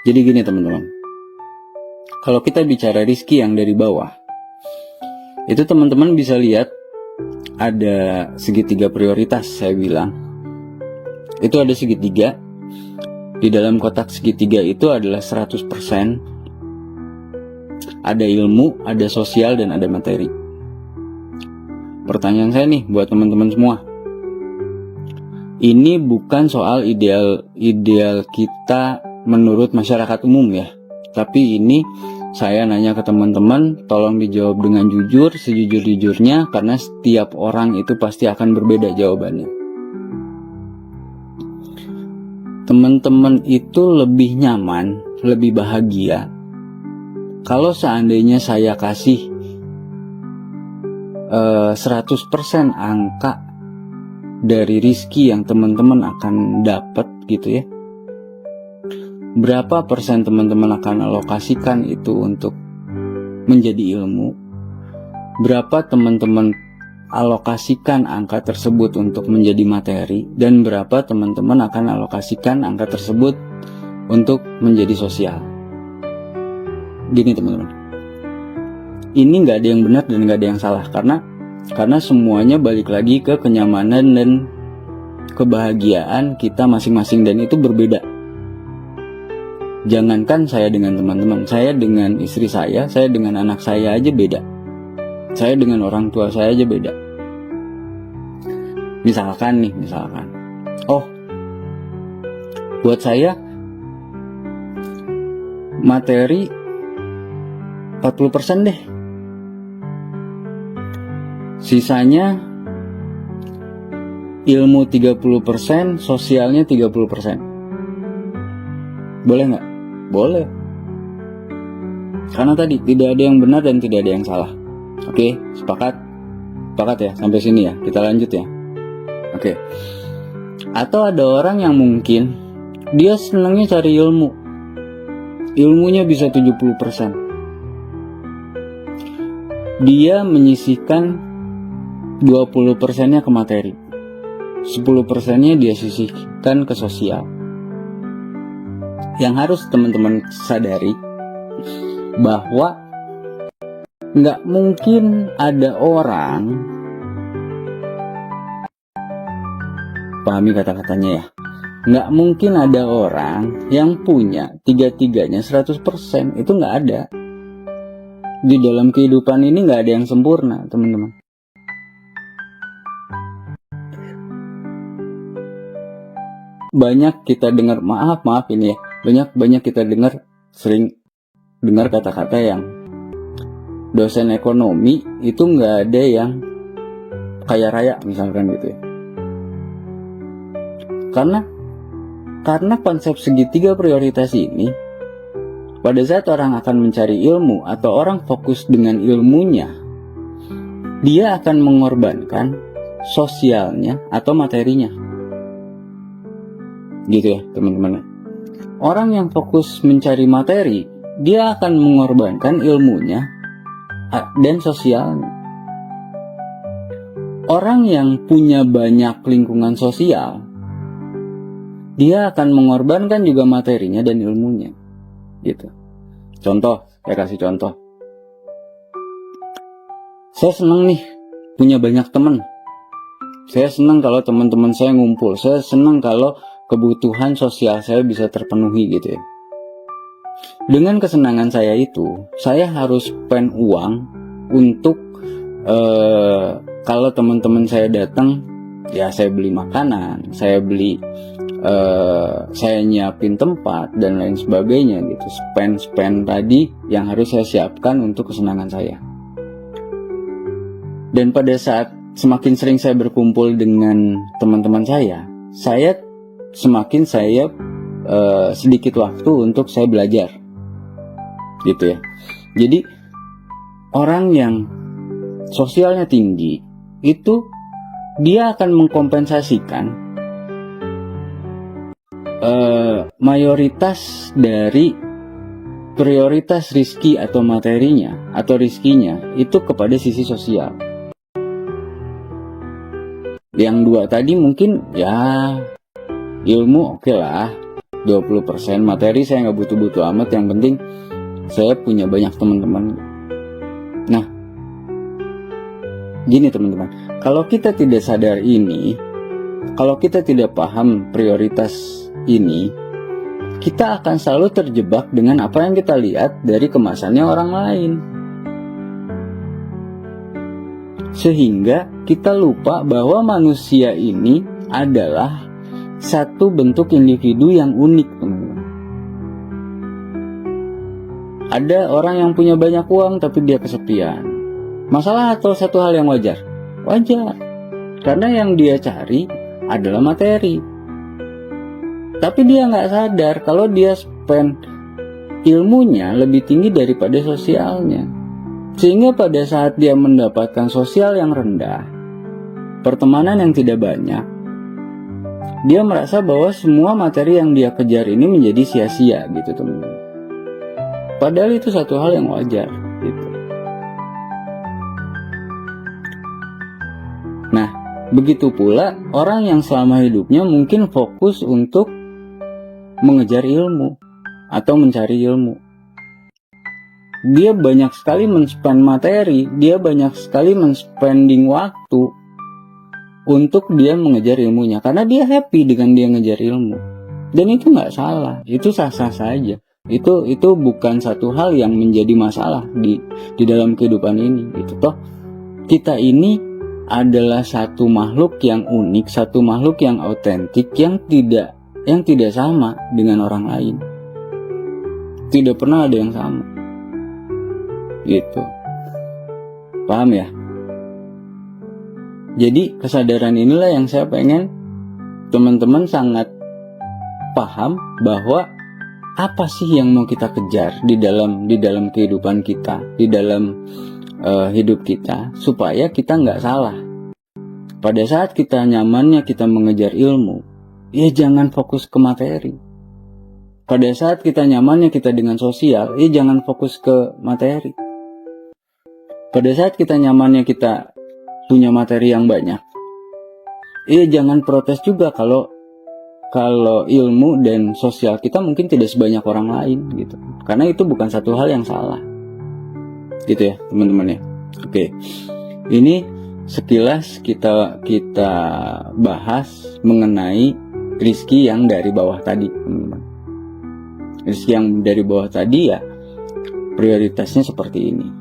Jadi gini teman-teman, kalau kita bicara rizki yang dari bawah, itu teman-teman bisa lihat ada segitiga prioritas. Saya bilang itu ada segitiga. Di dalam kotak segitiga itu adalah 100%. Ada ilmu, ada sosial, dan ada materi. Pertanyaan saya nih buat teman-teman semua, ini bukan soal ideal kita menurut masyarakat umum ya, tapi ini saya nanya ke teman-teman, tolong dijawab dengan jujur, sejujur-jujurnya, karena setiap orang itu pasti akan berbeda jawabannya. Teman-teman itu lebih nyaman, lebih bahagia kalau seandainya saya kasih 100% angka dari rizki yang teman-teman akan dapat gitu ya. Berapa persen teman-teman akan alokasikan itu untuk menjadi ilmu? Berapa teman-teman alokasikan angka tersebut untuk menjadi materi? Dan berapa teman-teman akan alokasikan angka tersebut untuk menjadi sosial? Gini teman-teman, ini nggak ada yang benar dan nggak ada yang salah, karena semuanya balik lagi ke kenyamanan dan kebahagiaan kita masing-masing, dan itu berbeda. Jangankan saya dengan teman-teman, saya dengan istri saya dengan anak saya aja beda, saya dengan orang tua saya aja beda. Misalkan oh buat saya materi 40% deh, sisanya ilmu 30%, sosialnya 30%. Boleh nggak? Boleh. Karena tadi tidak ada yang benar dan tidak ada yang salah. Oke, sepakat? Sepakat ya, sampai sini ya. Kita lanjut ya. Oke. Atau ada orang yang mungkin dia senangnya cari ilmu. Ilmunya bisa 70%. Dia menyisihkan 20%-nya ke materi, 10%-nya dia sisihkan ke sosial. Yang harus teman-teman sadari bahwa nggak mungkin ada orang, pahami kata-katanya ya, nggak mungkin ada orang yang punya tiga-tiganya 100%, itu nggak ada. Di dalam kehidupan ini nggak ada yang sempurna teman-teman. Banyak kita dengar, maaf ini ya, banyak kita sering dengar kata-kata yang dosen ekonomi itu nggak ada yang kaya raya misalkan gitu ya. Karena konsep segitiga prioritas ini, pada saat orang akan mencari ilmu atau orang fokus dengan ilmunya, dia akan mengorbankan sosialnya atau materinya. Gitu ya teman-teman. Orang yang fokus mencari materi, dia akan mengorbankan ilmunya dan sosialnya. Orang yang punya banyak lingkungan sosial, dia akan mengorbankan juga materinya dan ilmunya. Gitu. Contoh, saya kasih contoh. Saya senang nih punya banyak teman. Saya senang kalau teman-teman saya ngumpul. Saya senang kalau kebutuhan sosial saya bisa terpenuhi gitu ya. Dengan kesenangan saya itu, saya harus spend uang untuk kalau teman-teman saya datang, ya saya beli makanan, saya nyiapin tempat dan lain sebagainya gitu. Spend tadi yang harus saya siapkan untuk kesenangan saya. Dan pada saat semakin sering saya berkumpul dengan teman-teman saya semakin sedikit waktu untuk saya belajar gitu ya. Jadi orang yang sosialnya tinggi itu dia akan mengkompensasikan mayoritas dari prioritas rizki atau materinya atau rizkinya itu kepada sisi sosial. Yang dua tadi mungkin ya ilmu oke lah, 20% materi saya nggak butuh-butuh amat, yang penting saya punya banyak teman-teman. Nah, gini teman-teman, kalau kita tidak sadar ini, kalau kita tidak paham prioritas ini, kita akan selalu terjebak dengan apa yang kita lihat dari kemasannya orang lain. Sehingga kita lupa bahwa manusia ini adalah satu bentuk individu yang unik, teman-teman. Ada orang yang punya banyak uang tapi dia kesepian. Masalah atau satu hal yang wajar? Wajar. Karena yang dia cari adalah materi. Tapi dia nggak sadar kalau dia spend ilmunya lebih tinggi daripada sosialnya. Sehingga pada saat dia mendapatkan sosial yang rendah, pertemanan yang tidak banyak, dia merasa bahwa semua materi yang dia kejar ini menjadi sia-sia gitu, teman-teman. Padahal itu satu hal yang wajar gitu. Nah, begitu pula orang yang selama hidupnya mungkin fokus untuk mengejar ilmu atau mencari ilmu. Dia banyak sekali men-spend materi, dia banyak sekali men-spending waktu untuk dia mengejar ilmunya, karena dia happy dengan dia ngejar ilmu. Dan itu nggak salah, itu sah-sah saja. Itu bukan satu hal yang menjadi masalah di dalam kehidupan ini. Gitu toh, kita ini adalah satu makhluk yang unik, satu makhluk yang autentik, yang tidak sama dengan orang lain. Tidak pernah ada yang sama. Gitu. Paham ya? Jadi kesadaran inilah yang saya pengen teman-teman sangat paham, bahwa apa sih yang mau kita kejar di dalam kehidupan kita, di dalam hidup kita, supaya kita nggak salah. Pada saat kita nyamannya kita mengejar ilmu, ya jangan fokus ke materi. Pada saat kita nyamannya kita dengan sosial, ya jangan fokus ke materi. Pada saat kita nyamannya kita punya materi yang banyak, jangan protes juga kalau ilmu dan sosial kita mungkin tidak sebanyak orang lain gitu. Karena itu bukan satu hal yang salah. Gitu ya, teman-teman ya. Oke. Ini sekilas kita bahas mengenai rizki yang dari bawah tadi, teman-teman. Rizki yang dari bawah tadi ya prioritasnya seperti ini.